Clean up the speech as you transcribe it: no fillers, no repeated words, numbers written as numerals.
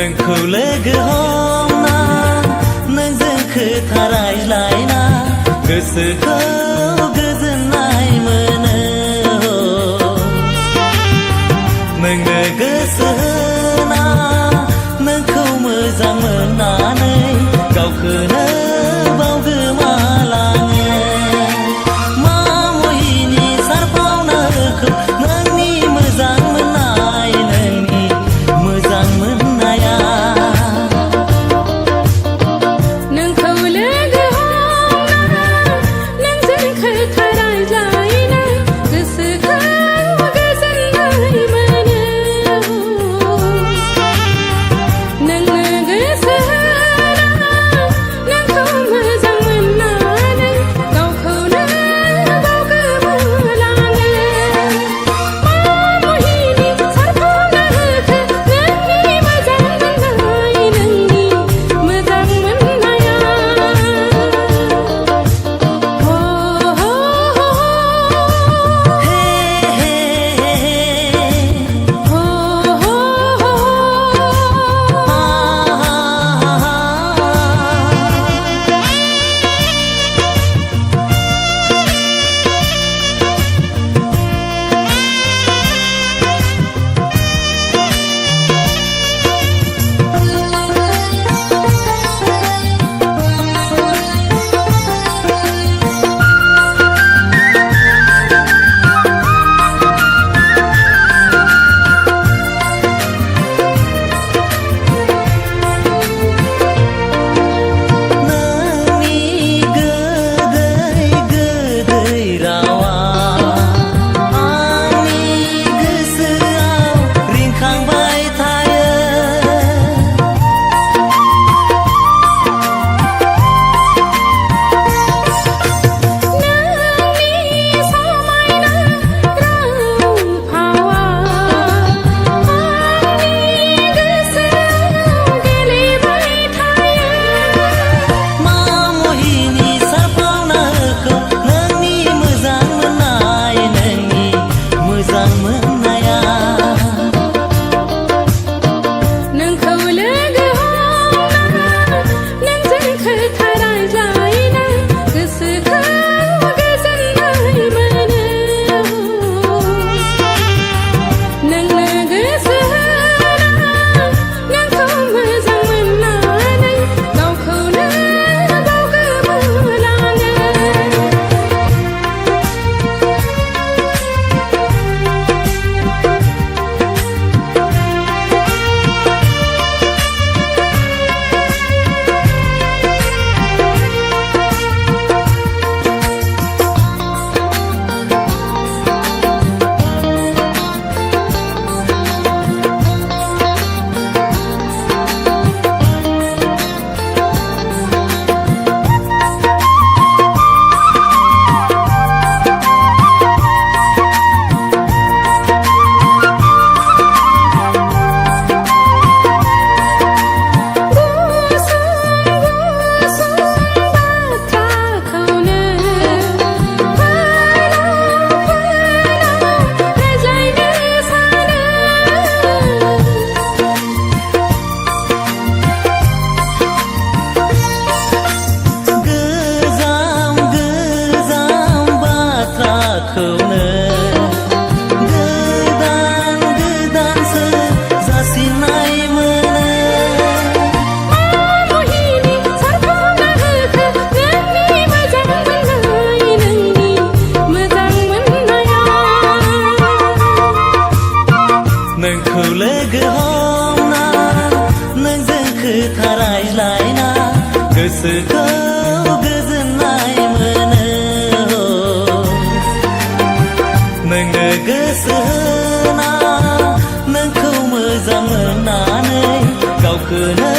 नोंखौ लोगो हमना नोंजों खोथा रायज्लायना गोसोखौ गोजोननाय मोनो नोंनो गोसो होना नोंखौ मोजां मोननानै गावखौनो बावगोमालाङो मा महिनी सारफावनाखौ नोंनि मोजां मोननाय नोंनि मोजां मोननाया नोंखौ लोगो हमना नोंजों खोथा रायज्लायना गोसोखौ गोजोननाय मोनो नोंनो गोसो होना नोंखौ मोजां मोननानै गावखौनो बावगोमालाङो मा महिनी सारफावनाखौ नोंनि मोजां मोननाय नोंनि मोजां मोननाया नोंखौ लोगो हमना नोंजों खोथा रायज्लायना गोसोखौ गोजोननाय मोनो नोंनो गोसो होना नोंखौ मोजां मोननानै गावखौनो बावगोमालाङो नोंखौ लोगो हमना नोंजों खोथा रायज्लायना गोसोखौ गोजोननाय मोनो नोंनो गोसो होना नोंखौ मोजां मोननानै गावखौनो